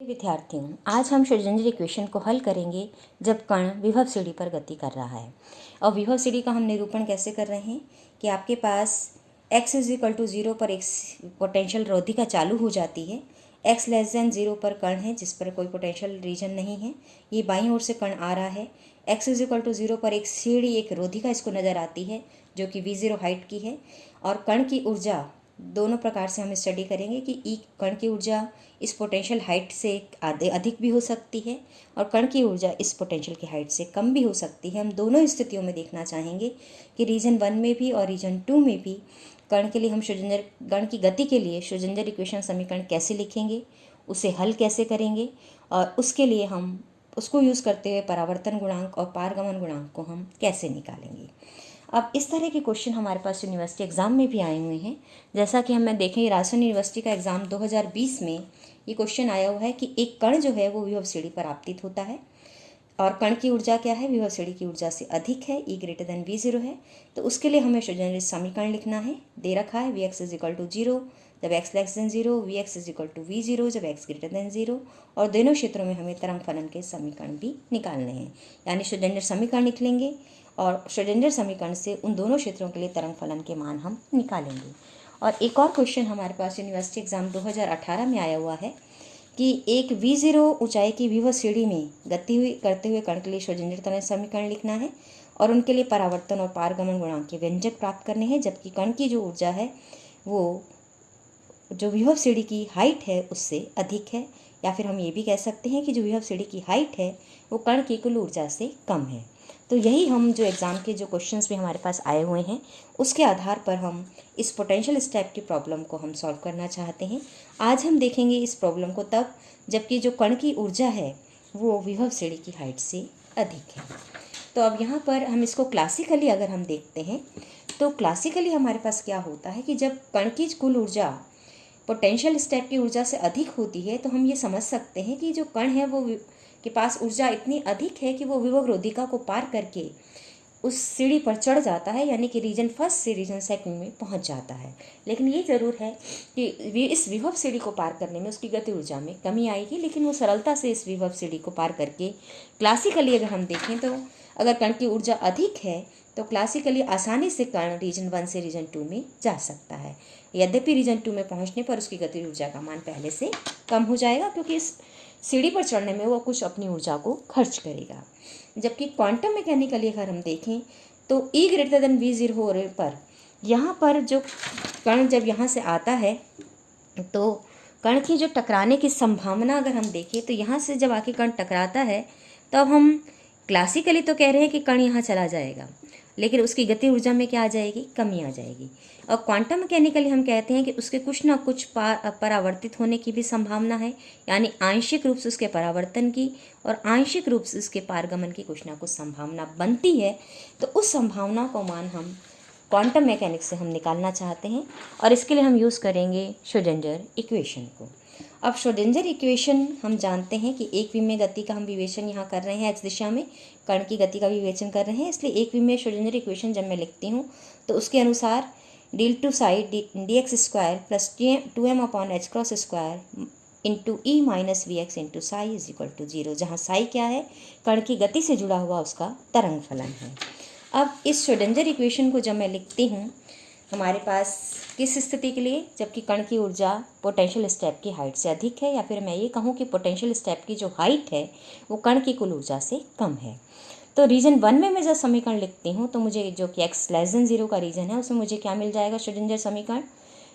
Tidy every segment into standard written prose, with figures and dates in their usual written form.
विद्यार्थियों, आज हम श्रोडिंगर इक्वेशन को हल करेंगे जब कण विभव सीढ़ी पर गति कर रहा है। और विभव सीढ़ी का हम निरूपण कैसे कर रहे हैं कि आपके पास x = 0 पर एक पोटेंशियल रोधिका चालू हो जाती है। x < 0 पर कण है जिस पर कोई पोटेंशियल रीजन नहीं है। ये बाईं ओर से कण आ रहा है। x = 0 पर एक सीढ़ी, एक रोधिका इसको नज़र आती है जो कि v0 हाइट की है। और कण की ऊर्जा दोनों प्रकार से हम स्टडी करेंगे कि ई कण की ऊर्जा इस पोटेंशियल हाइट से अधिक भी हो सकती है और कण की ऊर्जा इस पोटेंशियल की हाइट से कम भी हो सकती है। हम दोनों स्थितियों में देखना चाहेंगे कि रीजन 1 में भी और रीजन 2 में भी कण के लिए हम श्रोडिंगर कण की गति के लिए श्रोडिंगर इक्वेशन समीकरण कैसे लिखेंगे, उसे हल कैसे करेंगे और उसके लिए हम उसको यूज़ करते हुए परावर्तन गुणांक और पारगमन गुणांक को हम कैसे निकालेंगे। अब इस तरह के क्वेश्चन हमारे पास यूनिवर्सिटी एग्ज़ाम में भी आए हुए हैं। जैसा कि हम देखें, राजस्थान यूनिवर्सिटी का एग्ज़ाम 2020 में ये क्वेश्चन आया हुआ है कि एक कण जो है वो विभव सीढ़ी पर आपतित होता है और कण की ऊर्जा क्या है, विभव सीढ़ी की ऊर्जा से अधिक है, E > V0 है। तो उसके लिए हमें श्रोडिंगर समीकरण लिखना है। दे रखा है Vx = 0 जब x < 0, Vx = V0 जब x < 0। और दोनों क्षेत्रों में हमें तरंग फलन के समीकरण भी निकालने हैं, यानी श्रोडिंगर समीकरण लिख लेंगे और श्रोडिंगर समीकरण से उन दोनों क्षेत्रों के लिए तरंग फलन के मान हम निकालेंगे। और एक और क्वेश्चन हमारे पास यूनिवर्सिटी एग्ज़ाम 2018 में आया हुआ है कि एक V0 ऊंचाई की विभव सीढ़ी में गति करते हुए कण के लिए श्रोडिंगर तरंग समीकरण लिखना है और उनके लिए परावर्तन और पारगमन गुणांक के व्यंजक प्राप्त करने हैं, जबकि कण की जो ऊर्जा है वो जो विभव सीढ़ी की हाइट है उससे अधिक है, या फिर हम ये भी कह सकते हैं कि जो विभव सीढ़ी की हाइट है वो कण की कुल ऊर्जा से कम है। तो यही हम जो एग्ज़ाम के जो क्वेश्चंस भी हमारे पास आए हुए हैं उसके आधार पर हम इस पोटेंशियल स्टेप की प्रॉब्लम को हम सॉल्व करना चाहते हैं। आज हम देखेंगे इस प्रॉब्लम को तब जबकि जो कण की ऊर्जा है वो विभव सीढ़ी की हाइट से अधिक है। तो अब यहाँ पर हम इसको क्लासिकली अगर हम देखते हैं तो क्लासिकली हमारे पास क्या होता है कि जब कण की कुल ऊर्जा पोटेंशियल स्टेप की ऊर्जा से अधिक होती है तो हम ये समझ सकते हैं कि जो कण है वो के पास ऊर्जा इतनी अधिक है कि वो विभव रोधिका को पार करके उस सीढ़ी पर चढ़ जाता है, यानी कि रीजन 1 से रीजन 2 में पहुंच जाता है। लेकिन ये ज़रूर है कि इस विभव सीढ़ी को पार करने में उसकी गति ऊर्जा में कमी आएगी, लेकिन वो सरलता से इस विभव सीढ़ी को पार करके क्लासिकली अगर हम देखें तो अगर कण की ऊर्जा अधिक है तो क्लासिकली आसानी से कण रीजन 1 से रीजन 2 में जा सकता है। यद्यपि रीजन 2 में पहुंचने पर उसकी गति ऊर्जा का मान पहले से कम हो जाएगा क्योंकि इस सीढ़ी पर चढ़ने में वो कुछ अपनी ऊर्जा को खर्च करेगा। जबकि क्वांटम मैकेनिकली अगर हम देखें तो E > V0 होने पर यहाँ पर जो कण जब यहाँ से आता है तो कण की जो टकराने की संभावना अगर हम देखें तो यहाँ से जब आके कण टकराता है तो अब हम क्लासिकली तो कह रहे हैं कि कण यहाँ चला जाएगा, लेकिन उसकी गति ऊर्जा में क्या आ जाएगी, कमी आ जाएगी। और क्वांटम मैकेनिकली हम कहते हैं कि उसके कुछ ना कुछ परावर्तित होने की भी संभावना है, यानी आंशिक रूप से उसके परावर्तन की और आंशिक रूप से उसके पारगमन की कुछ ना कुछ संभावना बनती है। तो उस संभावना को मान हम क्वांटम मैकेनिक्स से हम निकालना चाहते हैं और इसके लिए हम यूज़ करेंगे श्रोडिंगर इक्वेशन को। अब श्रोडिंगर इक्वेशन हम जानते हैं कि एक विमीय गति का हम विवेचन यहाँ कर रहे हैं, x दिशा में कण की गति का विवेचन कर रहे हैं, इसलिए एक विमीय श्रोडिंगर इक्वेशन जब मैं लिखती हूँ तो उसके अनुसार del2 psi dx² plus 2m/h² into E - Vx into Sai = 0, जहाँ साई क्या है, कण की गति से जुड़ा हुआ उसका तरंग फलन है। अब इस श्रोडिंगर इक्वेशन को जब मैं लिखती हूँ हमारे पास किस स्थिति के लिए, जबकि कण की ऊर्जा पोटेंशियल स्टेप की हाइट से अधिक है, या फिर मैं ये कहूँ कि पोटेंशियल स्टेप की जो हाइट है वो कण की कुल ऊर्जा से कम है। तो रीजन 1 में मैं जब समीकरण लिखती हूँ तो मुझे जो कि x < 0 का रीजन है उसमें मुझे क्या मिल जाएगा, श्रोडिंगर समीकरण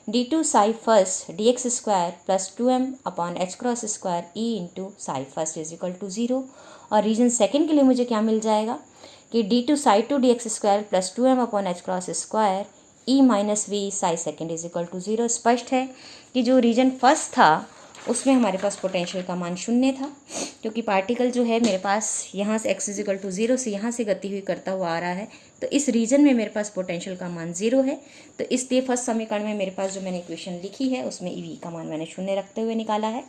d2 psi first dx² plus 2m/h² E into Sai first = 0। और रीजन 2 के लिए मुझे क्या मिल जाएगा कि d2 psi2 dx² plus 2m/h² E - V Sai second = 0। स्पष्ट है कि जो रीजन 1 था उसमें हमारे पास पोटेंशियल का मान 0 था, क्योंकि पार्टिकल जो है मेरे पास यहाँ से x = 0 से यहाँ से गति हुई करता हुआ आ रहा है, तो इस रीजन में मेरे पास पोटेंशियल का मान 0 है। तो इसलिए फर्स्ट समीकरण में मेरे पास जो मैंने इक्वेशन लिखी है उसमें E का मान मैंने 0 रखते हुए निकाला है,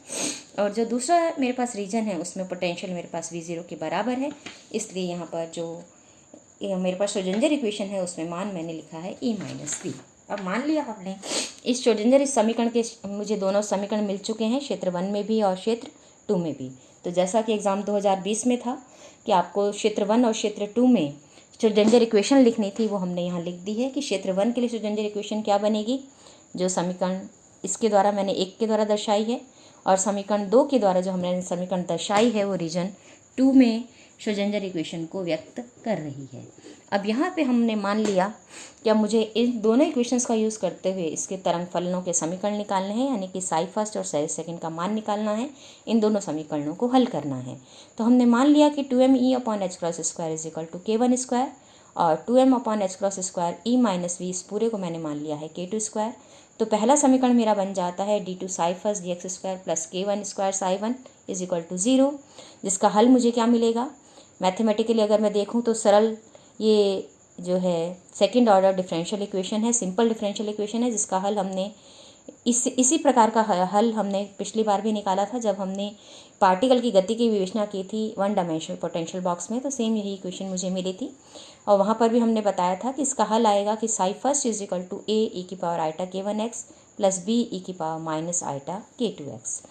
और जो दूसरा मेरे पास रीजन है उसमें पोटेंशियल मेरे पास V0 के बराबर है, इसलिए यहाँ पर जो मेरे पास श्रोडिंगर इक्वेशन है उसमें मान मैंने लिखा है E - V। अब मान लिया हमने इस श्रोडिंगर इस समीकरण के मुझे दोनों समीकरण मिल चुके हैं, क्षेत्र 1 में भी और क्षेत्र टू में भी। तो जैसा कि एग्ज़ाम 2020 में था कि आपको क्षेत्र 1 और क्षेत्र 2 में श्रोडिंगर इक्वेशन लिखनी थी, वो हमने यहाँ लिख दी है कि क्षेत्र 1 के लिए श्रोडिंगर इक्वेशन क्या बनेगी, जो समीकरण इसके द्वारा मैंने 1 के द्वारा दर्शाई है, और समीकरण 2 के द्वारा जो हमने समीकरण दर्शाई है वो रीजन 2 में श्रोडिंगर इक्वेशन को व्यक्त कर रही है। अब यहाँ पे हमने मान लिया कि अब मुझे इन दोनों इक्वेशंस का यूज़ करते हुए इसके तरंग फलनों के समीकरण निकालने हैं, यानी कि साई फर्स्ट और साई सेकंड का मान निकालना है, इन दोनों समीकरणों को हल करना है। तो हमने मान लिया कि 2me/h² is equal to k1² और 2m/h² e माइनस वी, इस पूरे को मैंने मान लिया है k2²। तो पहला समीकरण मेरा बन जाता है d2 psi first dx² plus k1² psi 1 is equal to 0, जिसका हल मुझे क्या मिलेगा। मैथमेटिकली अगर मैं देखूँ तो सरल ये जो है सेकंड ऑर्डर डिफरेंशियल इक्वेशन है, सिंपल डिफरेंशियल इक्वेशन है, जिसका हल हमने इसी प्रकार का हल हमने पिछली बार भी निकाला था जब हमने पार्टिकल की गति की विवेचना की थी 1 डायमेंशनल पोटेंशियल बॉक्स में। तो सेम यही इक्वेशन मुझे मिली थी और वहाँ पर भी हमने बताया था कि इसका हल आएगा कि psi first is equal to a e⁻i k1x plus b e⁻−i k2x।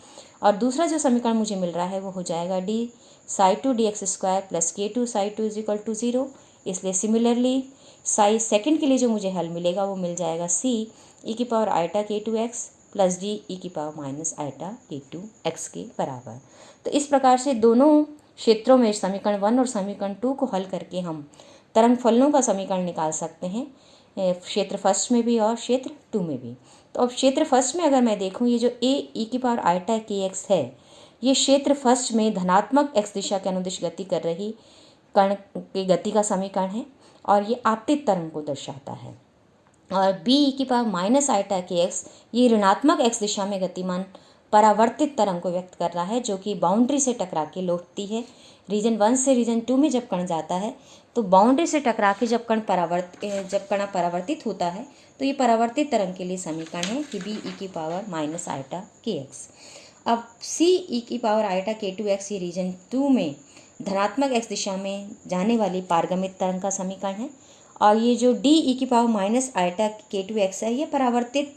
और दूसरा जो समीकरण मुझे मिल रहा है वो हो जाएगा d psi 2 dx² plus k2 psi 2 is equal to 0। इसलिए सिमिलरली साई सेकंड के लिए जो मुझे हल मिलेगा वो मिल जाएगा c e⁻i k2x plus d e⁻−i k2x के बराबर। तो इस प्रकार से दोनों क्षेत्रों में समीकरण 1 और समीकरण 2 को हल करके हम तरंग फलनों का समीकरण निकाल सकते हैं, क्षेत्र फर्स्ट में भी और क्षेत्र 2 में भी। तो अब क्षेत्र फर्स्ट में अगर मैं देखूं, ये जो a e⁻i kx है, ये क्षेत्र फर्स्ट में धनात्मक x दिशा के अनुदिश गति कर रही कण की गति का समीकरण है और ये आपतित तरंग को दर्शाता है। और b e⁻−i kx ये ऋणात्मक x दिशा में गतिमान परावर्तित तरंग को व्यक्त कर रहा है, जो कि बाउंड्री से टकरा के लौटती है। रीजन 1 से रीजन 2 में जब कण जाता है तो बाउंड्री से टकरा के जब कण परावर्तित होता है तो ये परावर्तित तरंग के लिए समीकरण है कि b e⁻−i kx। अब c e⁻i k2x ये रीजन 2 में धनात्मक x दिशा में जाने वाली पारगमित तरंग का समीकरण है और ये जो d e⁻−i k2x है ये परावर्तित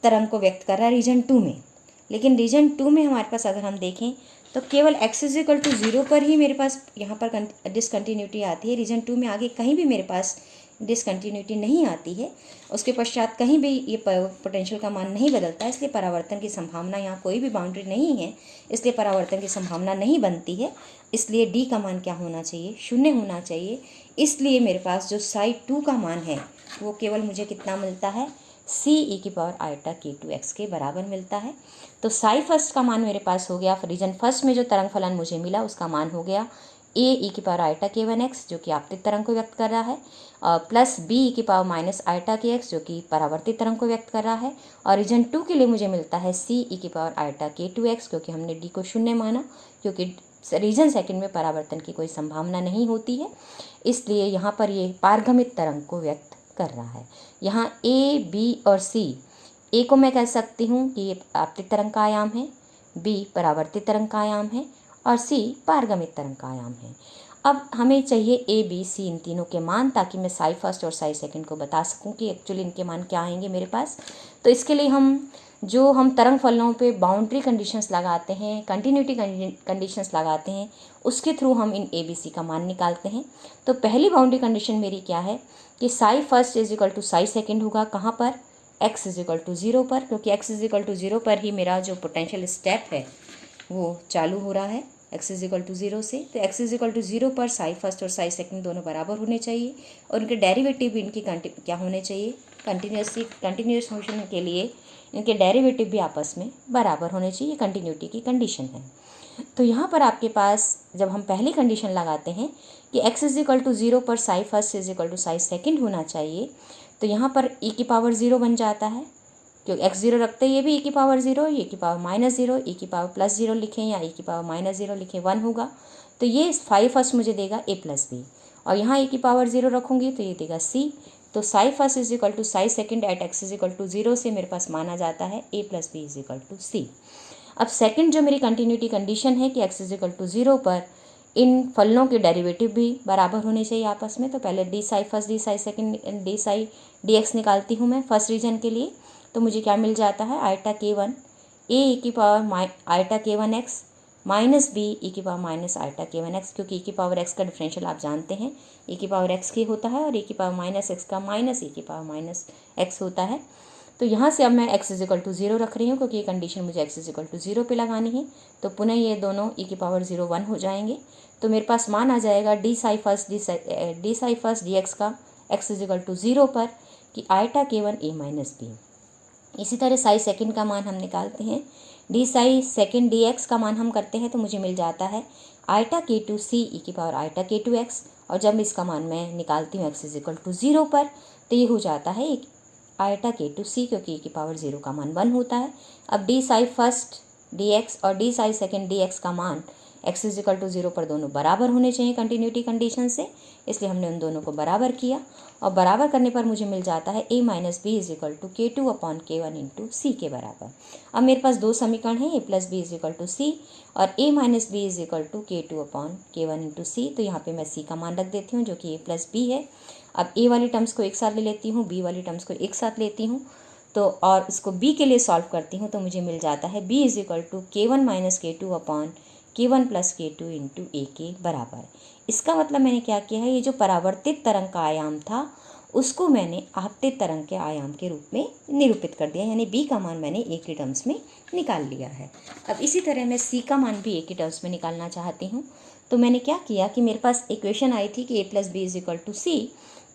तरंग को व्यक्त कर रहा है रीजन 2 में। लेकिन रीजन 2 में हमारे पास अगर हम देखें तो केवल x इज इक्वल टू 0 पर ही मेरे पास यहाँ पर डिसकंटिन्यूटी आती है। रीजन 2 में आगे कहीं भी मेरे पास डिसकंटिन्यूटी नहीं आती है, उसके पश्चात कहीं भी ये पोटेंशियल का मान नहीं बदलता है, इसलिए परावर्तन की संभावना, यहाँ कोई भी बाउंड्री नहीं है इसलिए परावर्तन की संभावना नहीं बनती है। इसलिए d का मान क्या होना चाहिए, 0 होना चाहिए। इसलिए मेरे पास जो साई 2 का मान है वो केवल मुझे कितना मिलता है, c e⁻i k2x के बराबर मिलता है। तो साई फर्स्ट का मान मेरे पास हो गया, रीजन फर्स्ट में जो तरंग फलन मुझे मिला उसका मान हो गया a e⁻i k1x जो कि आपतित तरंग को व्यक्त कर रहा है, प्लस b e⁻−i kx जो कि परावर्तित तरंग को व्यक्त कर रहा है। और रीजन 2 के लिए मुझे मिलता है c e⁻i k2x, क्योंकि हमने d को 0 माना, क्योंकि रीजन सेकंड में परावर्तन की कोई संभावना नहीं होती है, इसलिए यहाँ पर ये पारगमित तरंग को व्यक्त कर रहा है। यहाँ a, b और c, a को मैं कह सकती हूँ कि ये आपतित तरंग का आयाम है, b परावर्तित तरंग का आयाम है और c पारगमित तरंग का आयाम है। अब हमें चाहिए a, b, c इन तीनों के मान, ताकि मैं साई फर्स्ट और साई सेकंड को बता सकूं कि एक्चुअली इनके मान क्या आएंगे मेरे पास। तो इसके लिए हम तरंग फलनों पे बाउंड्री कंडीशंस लगाते हैं, कंटिन्यूटी कंडीशंस लगाते हैं, उसके थ्रू हम इन a, b, c का मान निकालते हैं। तो पहली बाउंड्री कंडीशन मेरी क्या है कि psi first is equal to psi second होगा, कहाँ पर, x इज इक्वल टू 0 पर, क्योंकि x इज इक्वल टू 0 पर ही मेरा जो पोटेंशियल स्टेप है वो चालू हो रहा है x इज इक्वल टू 0 से। तो x इज इक्वल टू 0 पर साई फर्स्ट और साई सेकंड दोनों बराबर होने चाहिए और इनके डेरिवेटिव भी इनकी क्या होने चाहिए, कंटिन्यूस फंक्शन के लिए इनके डेरिवेटिव भी आपस में बराबर होने चाहिए, कंटिन्यूटी की कंडीशन है। तो यहाँ पर आपके पास जब हम पहली कंडीशन लगाते हैं कि x इज इक्वल टू 0 पर psi first is equal to psi second होना चाहिए, तो यहाँ पर e⁻0 बन जाता है, क्योंकि x 0 रखते ये भी e⁻0, ये e⁻−0, e⁻+0 लिखें या e⁻−0 लिखें 1 होगा। तो ये साई फर्स्ट मुझे देगा a प्लस बी, और यहाँ e⁻0 रखूँगी तो ये देगा c। तो psi first is equal to psi second at x is equal to 0 से मेरे पास माना जाता है a plus B is equal to c। अब सेकंड जो मेरी कंटिन्यूटी कंडीशन है कि x इज इक्वल टू 0 पर इन फलनों के डेरिवेटिव भी बराबर होने चाहिए आपस में। तो पहले D psi first D Sai second D Sai D x निकालती हूँ मैं फर्स्ट रीजन के लिए। तो मुझे क्या मिल जाता है, iota k1 a e⁻i k1x minus b ई की पावर माइनस आइटा के वन एक्स, क्योंकि ई की पावर एक्स का डिफरेंशियल आप जानते हैं ई की पावर एक्स की होता है और ई की पावर माइनस एक्स का माइनस ई की पावर माइनस एक्स होता है। तो यहाँ से अब मैं x इज इक्वल टू 0 रख रही हूँ, क्योंकि ये कंडीशन मुझे x इज इक्वल टू 0 पे लगानी है। तो पुनः ये दोनों ई की पावर 0 1 हो जाएंगे। तो मेरे पास मान आ जाएगा D psi first D X का x इज इक्वल टू 0 पर कि आइटा के वन ए माइनस बी। इसी तरह साई सेकंड का मान हम निकालते हैं, D Sai second D X का मान हम करते हैं तो मुझे मिल जाता है आइटा के टू सी ई की पावर आइटा के टू एक्स। और जब इसका मान मैं निकालती हूँ x इज इक्वल टू 0 पर, तो ये हो जाता है एक आइटा के टू सी, क्योंकि ई की पावर 0 का मान 1 होता है। अब D psi first D X और D psi second D X का मान x इज इक्वल टू 0 पर दोनों बराबर होने चाहिए कंटिन्यूटी कंडीशन से, इसलिए हमने उन दोनों को बराबर किया और बराबर करने पर मुझे मिल जाता है a minus B is equal to K two upon के वन इंटू सी के बराबर। अब मेरे पास दो समीकरण हैं, a plus B is equal to C और a minus B is equal to K two upon के वन इंटू सी। तो यहाँ पे मैं c का मान रख देती हूँ जो कि a प्लस बी है। अब a वाली टर्म्स को एक साथ ले लेती हूँ, b वाली टर्म्स को एक साथ लेती हूँ, तो और इसको b के लिए सॉल्व करती हूँ तो मुझे मिल जाता है b is equal to k one minus K two upon के वन प्लस के टू इंटू ए के बराबर। इसका मतलब मैंने क्या किया है, ये जो परावर्तित तरंग का आयाम था उसको मैंने आपतित तरंग के आयाम के रूप में निरूपित कर दिया, यानी b का मान मैंने a के टर्म्स में निकाल लिया है। अब इसी तरह मैं c का मान भी a के टर्म्स में निकालना चाहती हूँ। तो मैंने क्या किया कि मेरे पास इक्वेशन आई थी कि a plus B is equal to C,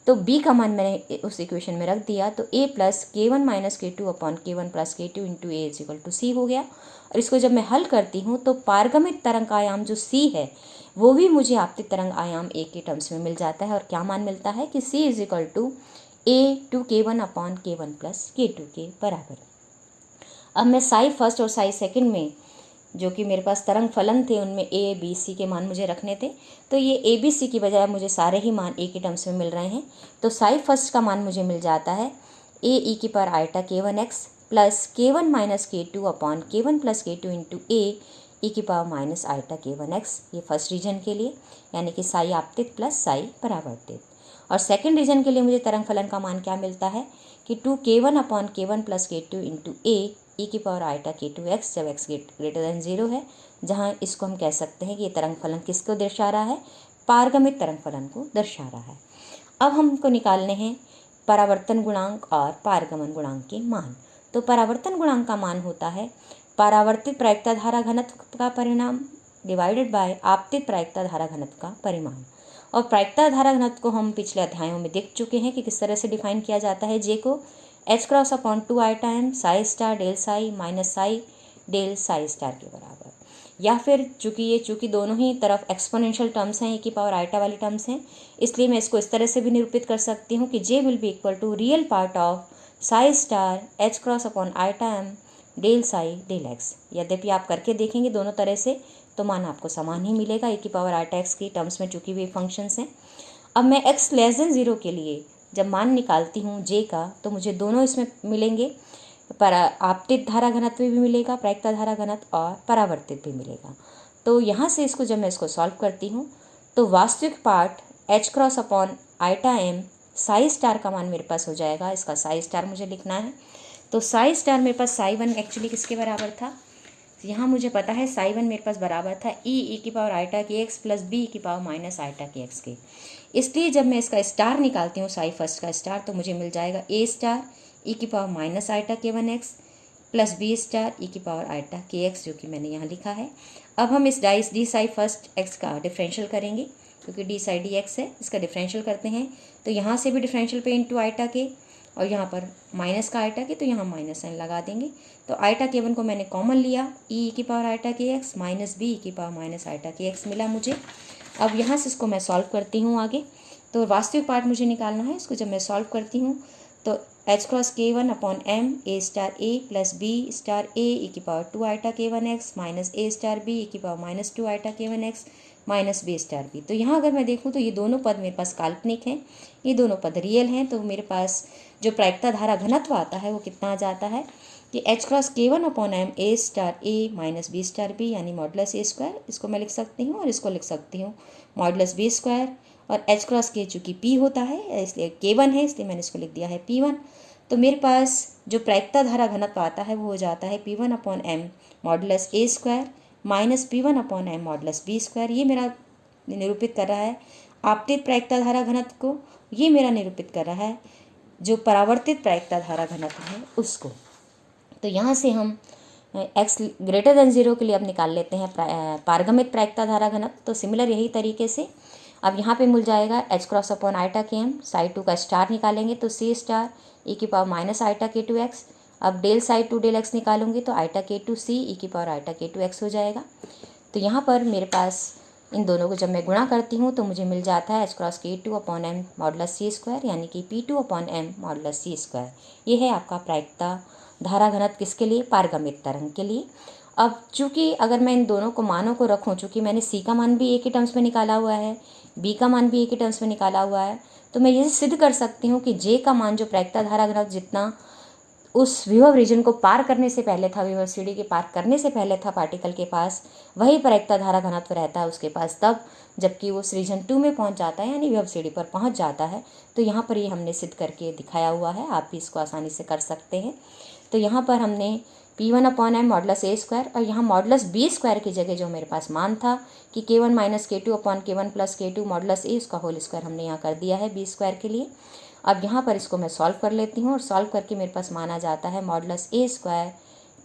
तो b का मान मैंने उस इक्वेशन में रख दिया, तो a plus K one minus K two upon के वन प्लस के two into A is equal to C हो गया। और इसको जब मैं हल करती हूँ तो पारगमित तरंग का आयाम जो c है वो भी मुझे आपतित तरंग आयाम a के टर्म्स में मिल जाता है। और क्या मान मिलता है कि c is equal to a two k one upon के वन प्लस के टू के बराबर। अब मैं साई फर्स्ट और साई सेकंड में जो कि मेरे पास तरंग फलन थे उनमें a b c के मान मुझे रखने थे, तो ये a b c की बजाय मुझे सारे ही मान a के टर्म्स में मिल रहे हैं। तो साई फर्स्ट का मान मुझे मिल जाता है a ई की पावर आइटा के one x plus K one minus K two upon के वन प्लस के टू इंटू ए ई की पावर माइनस आइटा के वन एक्स, ये फर्स्ट रीजन के लिए, यानी कि साई आपतित प्लस साई परावर्तित। और सेकेंड रीजन के लिए मुझे तरंग फलन का मान क्या मिलता है कि टू के वन अपॉन के वन प्लस के टू इंटू ए ई की पावर आइटा के टू एक्स, जब एक्स ग्रेटर देन 0 है, जहाँ इसको हम कह सकते हैं कि ये तरंग फलन किसको दर्शा रहा है, पारगमित तरंग फलन को दर्शा रहा है। अब हमको निकालने हैं परावर्तन गुणांक और पारगमन गुणांक के मान। तो परावर्तन गुणांक का मान होता है परावर्तित प्रायिकता धारा घनत्व का परिणाम डिवाइडेड बाय आपतित प्रायिकता धारा घनत्व का परिमाण। और प्रायिकता धारा घनत्व को हम पिछले अध्यायों में देख चुके हैं कि किस तरह से डिफाइन किया जाता है। जे को h cross upon two iota m psi star del psi minus psi del psi star के बराबर, या फिर चूंकि दोनों ही तरफ एक्सपोनेंशियल टर्म्स हैं, ए की पावर आइटा वाली टर्म्स हैं, इसलिए मैं इसको इस तरह से भी निरूपित कर सकती हूँ कि J will be equal to real part of psi star H cross upon iota M del psi del x. यद्यपि आप करके देखेंगे दोनों तरह से तो मान आपको समान ही मिलेगा ए की पावर आइटा एक्स की टर्म्स में, चूँकि वे फंक्शंस हैं। अब मैं एक्स लेस देन 0 के लिए जब मान निकालती हूँ जे का, तो मुझे दोनों इसमें मिलेंगे, पर आपतित धारा घनत्व भी मिलेगा, प्रायिकता धारा घनत्व, और परावर्तित भी मिलेगा। तो यहाँ से इसको जब मैं इसको सॉल्व करती हूँ तो वास्तविक part h cross upon iota m psi star का मान मेरे पास हो जाएगा। इसका साई स्टार मुझे लिखना है, तो साई स्टार मेरे पास साई वन एक्चुअली किसके बराबर था, यहाँ मुझे पता है साई वन मेरे पास बराबर था ई की पावर आइटा के एक्स प्लस बी की पावर माइनस आइटा के एक्स के। इसलिए जब मैं इसका स्टार निकालती हूँ साई फर्स्ट का स्टार, तो मुझे मिल जाएगा ए स्टार ई की पावर माइनस आइटा के one x plus B star E की पावर आइटा के एक्स, जो कि मैंने यहाँ लिखा है। अब हम इस डी साई फर्स्ट एक्स का डिफरेंशियल करेंगे, क्योंकि डी साई डी एक्स है, इसका डिफरेंशियल करते हैं। तो यहाँ से भी डिफरेंशियल पे इंटू आइटा के, और यहाँ पर माइनस का आइटा के, तो यहाँ माइनस साइन लगा देंगे। तो आइटा के वन को मैंने कॉमन लिया, ई की पावर आइटा के एक्स माइनस बी की पावर माइनस आइटा के एक्स मिला मुझे। अब यहाँ से इसको मैं सॉल्व करती हूँ आगे, तो वास्तविक पार्ट मुझे निकालना है। इसको जब मैं सॉल्व करती हूँ तो एच क्रॉस के one upon M A star A plus B star A E की पावर टू आइटा के one x minus A star B ई की पावर माइनस टू आइटा के one x minus B star B. तो यहाँ अगर मैं देखूँ तो ये दोनों पद मेरे पास काल्पनिक हैं, ये दोनों पद रियल हैं। तो मेरे पास जो प्रायिकता धारा घनत्व आता है वो कितना आ जाता है कि एच क्रॉस के one upon M A star A minus B star B, यानी मॉडुलस ए स्क्वायर, इसको मैं लिख सकती हूँ, और इसको लिख सकती हूँ मॉडुलस बी स्क्वायर। और एच क्रॉस के चूँकि पी होता है इसलिए के वन है, इसलिए मैंने इसको लिख दिया है पी वन। तो मेरे पास जो प्रायिकता धारा घनत्व आता है वो हो जाता है P one upon M modulus A square minus P1 upon M modulus B square, ये मेरा निरूपित कर रहा है आपतित प्रायिकता धारा घनत्व को, ये मेरा निरूपित कर रहा है जो परावर्तित प्रायिकता धारा घनत्व है उसको। तो यहाँ से हम x ग्रेटर देन 0 के लिए अब निकाल लेते हैं पारगमित प्रायिकता धारा घनत्व। तो सिमिलर यही तरीके से अब यहाँ पे मिल जाएगा h क्रॉस अपॉन आइटा के एम, साइड 2 का स्टार निकालेंगे तो c स्टार e की पावर माइनस आइटा के टू एक्स। अब डेल साइड 2 डेल x निकालूंगी तो आइटा के टू सी ई की पावर आइटा के टू एक्स हो जाएगा। तो यहाँ पर मेरे पास इन दोनों को जब मैं गुणा करती हूँ तो मुझे मिल जाता है h क्रॉस के two upon M modulus C square, यानी कि P2 upon M modulus C square. ये है आपका प्रायिकता धारा घनत्व किसके लिए? पारगमित तरंग के लिए। अब चूंकि अगर मैं इन दोनों को मानों को रखूं, चूंकि मैंने C का मान भी एक ही टर्म्स में निकाला हुआ है, B का मान भी एक ही टर्म्स में निकाला हुआ है, तो मैं ये सिद्ध कर सकती हूँ कि J का मान जो प्रायिकता धारा घनत्व जितना उस विभव रीजन को पार करने से पहले था, विभव सीढ़ी के पार करने से पहले था पार्टिकल के पास, वही प्रायिकता धारा घनत्व रहता है उसके पास तब जबकि वो रीजन 2 में पहुंच जाता है, यानी विभव सीढ़ी पर पहुंच जाता है। तो यहाँ पर ये हमने सिद्ध करके दिखाया हुआ है, आप भी इसको आसानी से कर सकते हैं। तो यहाँ पर हमने P1 upon M modulus A square और यहाँ मॉडुलस बी स्क्वायर की जगह जो मेरे पास मान था कि K1 minus K2 upon K1 plus K2 modulus A, उसका होल स्क्वायर हमने यहाँ कर दिया है बी स्क्वायर के लिए। अब यहाँ पर इसको मैं सॉल्व कर लेती हूँ और सॉल्व करके मेरे पास मान आ जाता है modulus A square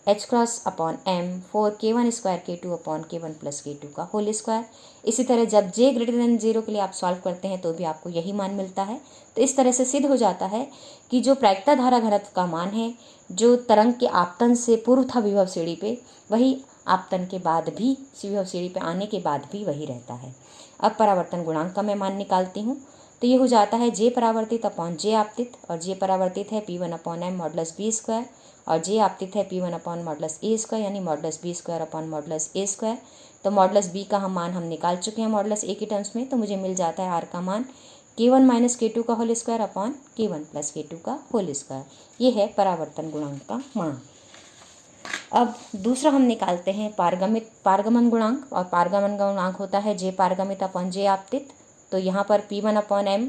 H cross upon M 4K1 square K2 upon K1 plus K2 का होल स्क्वायर। इसी तरह जब J ग्रेटर देन 0 के लिए आप सॉल्व करते हैं तो भी आपको यही मान मिलता है। तो इस तरह से सिद्ध हो जाता है कि जो प्रायिकता धारा घनत्व का मान है जो तरंग के आपतन से पूर्व था विभव सीढ़ी पे, वही आपतन के बाद भी, विभव सीढ़ी पे आने के बाद भी वही रहता है। अब परावर्तन गुणांक का मैं मान निकालती हूँ तो ये हो जाता है J परावर्तित अपॉन J आपतित, और J परावर्तित है P1 upon M modulus B square और J आपतित है P1 upon modulus A square, यानी modulus B square upon modulus A square. तो मॉडुलस बी का मान हम निकाल चुके हैं मॉडुलस ए के टर्म्स में, तो मुझे मिल जाता है R का मान K1 माइनस K2 का whole square upon K1 plus K2 का होल स्क्वायर। ये है परावर्तन गुणांक का मान। अब दूसरा हम निकालते हैं पारगमन गुणांक, और पारगमन गुणांक होता है J पारगमित अपॉन J आपतित। तो यहाँ पर P1 upon M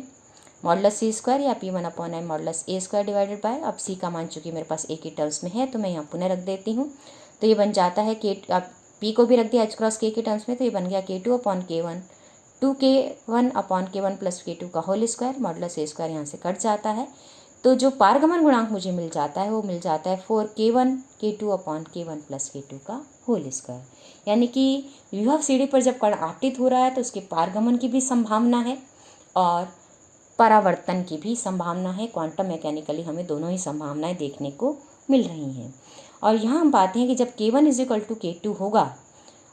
modulus C square या P1 upon M modulus A square divided by, अब C का मान चूंकि मेरे पास एक ही टर्म्स में है तो मैं यहाँ पुनः रख देती हूँ। तो ये बन जाता है अब P को भी रख दिया H क्रॉस K के टर्म्स में, तो ये बन गया K2 upon K1 2K1 upon K1 plus K2 का whole square, modulus A square यहाँ से कट जाता है। तो जो पारगमन गुणांक मुझे मिल जाता है वो मिल जाता है 4K1 K2 upon K1 plus K2 का होल स्क्वायर। यानी कि विभव सीढ़ी पर जब कण आपतित हो रहा है तो उसके पारगमन की भी संभावना है और परावर्तन की भी संभावना है। क्वांटम मैकेनिकली हमें दोनों ही संभावनाएं देखने को मिल रही हैं। और यहाँ हम पाते हैं कि जब K1 is equal to K2 होगा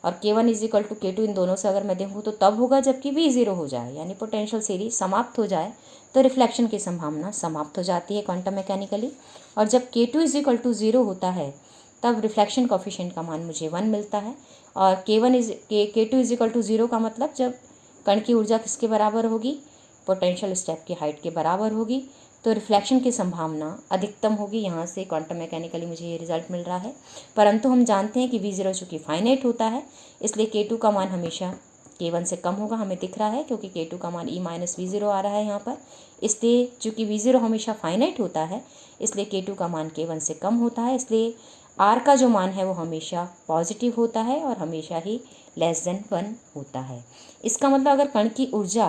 और K1 is equal to K2 इन दोनों से अगर मैं देखूँ तो तब होगा जबकि V 0 हो जाए, यानी पोटेंशियल सीरीज समाप्त हो जाए, तो रिफ्लेक्शन की संभावना समाप्त हो जाती है क्वांटम मैकेनिकली। और जब K2 इज इक्वल टू 0 होता है तब रिफ्लेक्शन कोफिशिएंट का मान मुझे 1 मिलता है। और K2 इज इक्वल टू 0 का मतलब जब कण की ऊर्जा किसके बराबर होगी? पोटेंशियल स्टेप की हाइट के बराबर होगी, तो रिफ्लेक्शन की संभावना अधिकतम होगी। यहाँ से क्वांटम मैकेनिकली मुझे ये रिजल्ट मिल रहा है। परंतु हम जानते हैं कि V0 चूँकि फाइनाइट होता है इसलिए K2 का मान हमेशा K1 से कम होगा, हमें दिख रहा है क्योंकि K2 का मान E माइनस V0 आ रहा है यहाँ पर। इसलिए चूँकि V0 हमेशा फाइनाइट होता है इसलिए K2 का मान K1 से कम होता है, इसलिए R का जो मान है वो हमेशा पॉजिटिव होता है और हमेशा ही लेस देन 1 होता है। इसका मतलब अगर कण की ऊर्जा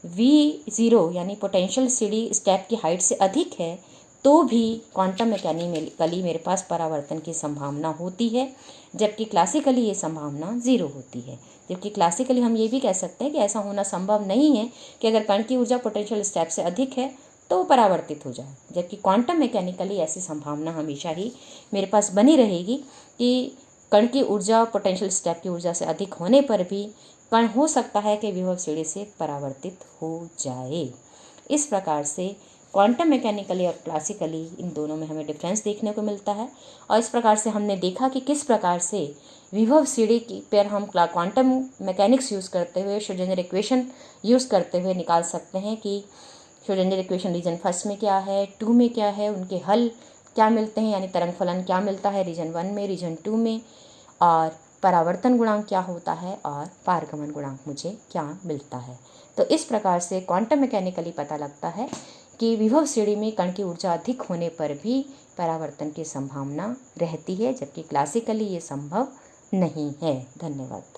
V0 यानी पोटेंशियल सीढ़ी स्टेप की हाइट से अधिक है तो भी क्वांटम मैकेनिकली मेरे पास परावर्तन की संभावना होती है, जबकि क्लासिकली ये संभावना 0 होती है। जबकि क्लासिकली हम ये भी कह सकते हैं कि ऐसा होना संभव नहीं है कि अगर कण की ऊर्जा पोटेंशियल स्टेप से अधिक है तो वो परावर्तित हो जाए, जबकि क्वांटम मैकेनिकली ऐसी संभावना हमेशा ही मेरे पास बनी रहेगी कि कण की ऊर्जा पोटेंशियल स्टेप की ऊर्जा से अधिक होने पर भी कण हो सकता है कि विभव सीढ़ी से परावर्तित हो जाए। इस प्रकार से क्वांटम मैकेनिकली और क्लासिकली इन दोनों में हमें डिफरेंस देखने को मिलता है। और इस प्रकार से हमने देखा कि किस प्रकार से विभव सीढ़ी की पर हम क्वांटम मैकेनिक्स यूज़ करते हुए, श्रोडिंगर इक्वेशन यूज़ करते हुए निकाल सकते हैं कि श्रोडिंगर इक्वेशन रीजन फर्स्ट में क्या है, 2 में क्या है, उनके हल क्या मिलते हैं, यानी तरंग फलन क्या मिलता है रीजन 1 में, रीजन 2 में, और परावर्तन गुणांक क्या होता है और पारगमन गुणांक मुझे क्या मिलता है। तो इस प्रकार से क्वांटम मैकेनिकली पता लगता है कि विभव सीढ़ी में कण की ऊर्जा अधिक होने पर भी परावर्तन की संभावना रहती है, जबकि क्लासिकली ये संभव नहीं है। धन्यवाद।